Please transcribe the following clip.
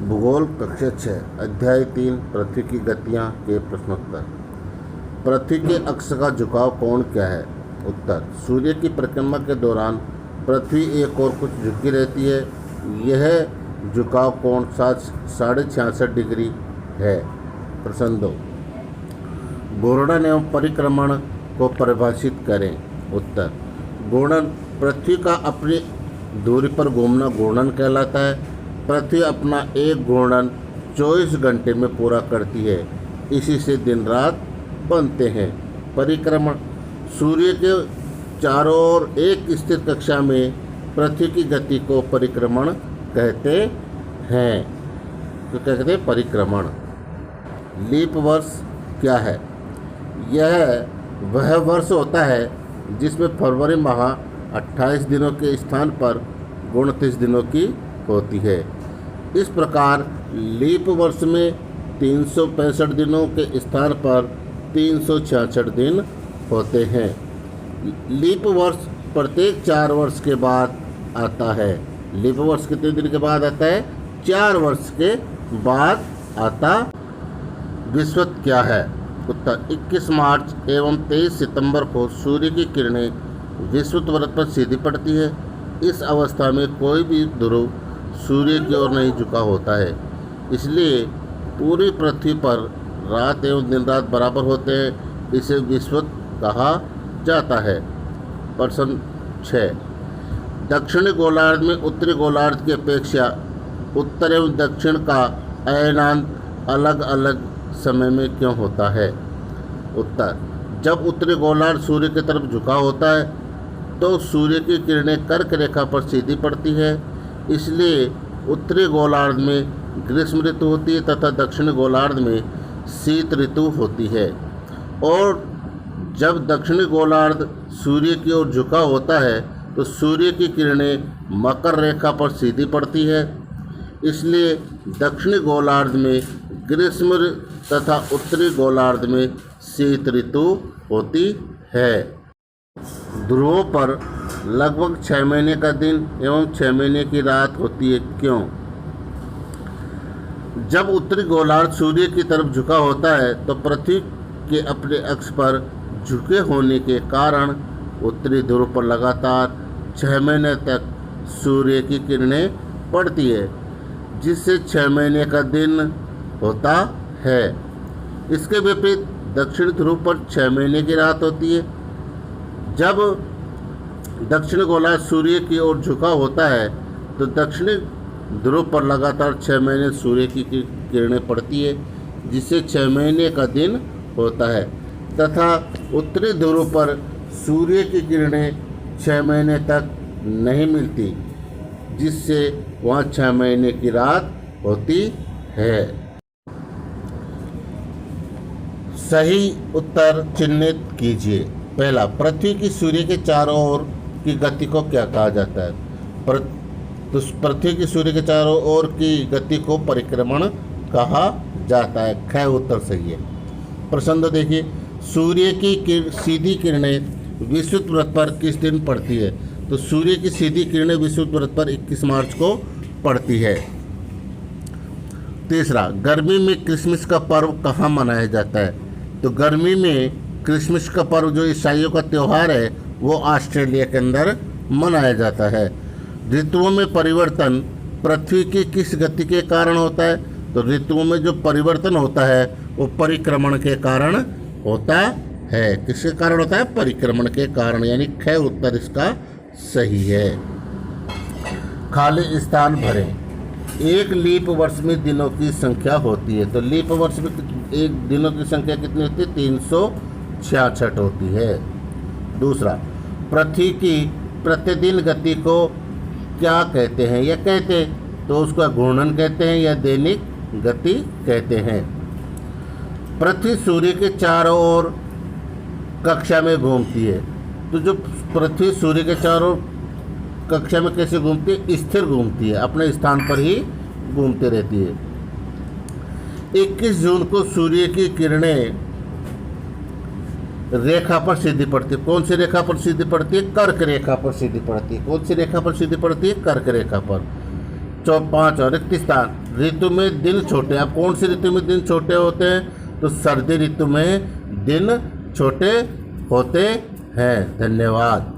भूगोल कक्षा 6 अध्याय 3 पृथ्वी की गतियाँ के प्रश्नोत्तर। पृथ्वी के अक्ष का झुकाव कोण क्या है? उत्तर, सूर्य की परिक्रमा के दौरान पृथ्वी एक और कुछ झुकी रहती है। यह झुकाव कोण 66.5 डिग्री है। प्रश्न 2, घूर्णन एवं परिक्रमण को परिभाषित करें। उत्तर, घूर्णन पृथ्वी का अपनी दूरी पर घूमना घूर्णन कहलाता है। पृथ्वी अपना एक घूर्णन 24 घंटे में पूरा करती है। इसी से दिन रात बनते हैं। परिक्रमण, सूर्य के चारों ओर एक स्थिर कक्षा में पृथ्वी की गति को परिक्रमण कहते हैं। तो क्या कहते हैं? परिक्रमण। लीप वर्ष क्या है? यह वह वर्ष होता है जिसमें फरवरी माह 28 दिनों के स्थान पर 29 दिनों की होती है। इस प्रकार लीप वर्ष में 365 दिनों के स्थान पर 366 दिन होते हैं। लीप वर्ष प्रत्येक 4 वर्ष के बाद आता है। लीप वर्ष कितने दिन के बाद आता है? 4 वर्ष के बाद आता। विषुवत क्या है? उत्तर, 21 मार्च एवं 23 सितंबर को सूर्य की किरणें विषुवत वृत्त पर सीधी पड़ती है। इस अवस्था में कोई भी ध्रुव सूर्य की ओर नहीं झुका होता है। इसलिए पूरी पृथ्वी पर रात एवं दिन रात बराबर होते हैं। इसे विषुवत कहा जाता है। प्रश्न 6, दक्षिणी गोलार्ध में उत्तरी गोलार्ध की अपेक्षा उत्तर एवं दक्षिण का अयनांत अलग अलग समय में क्यों होता है? उत्तर, जब उत्तरी गोलार्ध सूर्य की तरफ झुका होता है तो सूर्य की किरणें कर्क रेखा पर सीधी पड़ती है। इसलिए उत्तरी गोलार्ध में ग्रीष्म ऋतु होती है तथा दक्षिणी गोलार्ध में शीत ऋतु होती है। और जब दक्षिणी गोलार्ध सूर्य की ओर झुका होता है तो सूर्य की किरणें मकर रेखा पर सीधी पड़ती है। इसलिए दक्षिणी गोलार्ध में ग्रीष्म तथा उत्तरी गोलार्ध में शीत ऋतु होती है। ध्रुवों पर लगभग 6 महीने का दिन एवं 6 महीने की रात होती है। क्यों? जब उत्तरी गोलार्ध सूर्य की तरफ झुका होता है तो पृथ्वी के अपने अक्ष पर झुके होने के कारण उत्तरी ध्रुव पर लगातार 6 महीने तक सूर्य की किरणें पड़ती है, जिससे 6 महीने का दिन होता है। इसके विपरीत दक्षिण ध्रुव पर 6 महीने की रात होती है। जब दक्षिण गोलार्ध सूर्य की ओर झुका होता है तो दक्षिणी ध्रुव पर लगातार 6 महीने सूर्य की किरणें पड़ती है, जिससे 6 महीने का दिन होता है, तथा उत्तरी ध्रुव पर सूर्य की किरणें 6 महीने तक नहीं मिलती, जिससे वहाँ 6 महीने की रात होती है। सही उत्तर चिन्हित कीजिए। पहला, पृथ्वी की सूर्य के चारों ओर की गति को क्या कहा जाता है? तो पृथ्वी की सूर्य के चारों ओर की गति को परिक्रमण कहा जाता है। ख उत्तर सही है। प्रश्न 2 देखिए, सूर्य की सीधी किरणें विषुवत वृत्त पर किस दिन पड़ती है? तो सूर्य की सीधी किरणें विषुवत वृत्त पर 21 मार्च को पड़ती है। तीसरा, गर्मी में क्रिसमस का पर्व कहाँ मनाया जाता है? तो गर्मी में क्रिसमस का पर्व जो ईसाइयों का त्यौहार है वो ऑस्ट्रेलिया के अंदर मनाया जाता है। ऋतुओं में परिवर्तन पृथ्वी की किस गति के कारण होता है? तो ऋतुओं में जो परिवर्तन होता है वो परिक्रमण के कारण होता है। किसके कारण होता है? परिक्रमण के कारण, यानी ख उत्तर इसका सही है। खाली स्थान भरें। एक लीप वर्ष में दिनों की संख्या होती है। तो लीप वर्ष में एक दिनों की संख्या कितनी होती है? 366 होती है। दूसरा, पृथ्वी की प्रतिदिन गति को क्या कहते हैं? या कहते हैं तो उसका घूर्णन कहते हैं या दैनिक गति कहते हैं। पृथ्वी सूर्य के चारों ओर कक्षा में घूमती है। तो जो पृथ्वी सूर्य के चारों कक्षा में कैसे घूमती है? स्थिर घूमती है, अपने स्थान पर ही घूमती रहती है। 21 जून को सूर्य की किरणें रेखा पर सीधी पड़ती है। कौन सी रेखा पर सीधी पड़ती है? कर्क रेखा पर सीधी पड़ती है। कौन सी रेखा पर सीधी पड़ती है? कर्क रेखा पर। 5 और रिक्त स्थान ऋतु में दिन छोटे, अब कौन सी ऋतु में दिन छोटे होते हैं? तो सर्दी ऋतु में दिन छोटे होते हैं। धन्यवाद।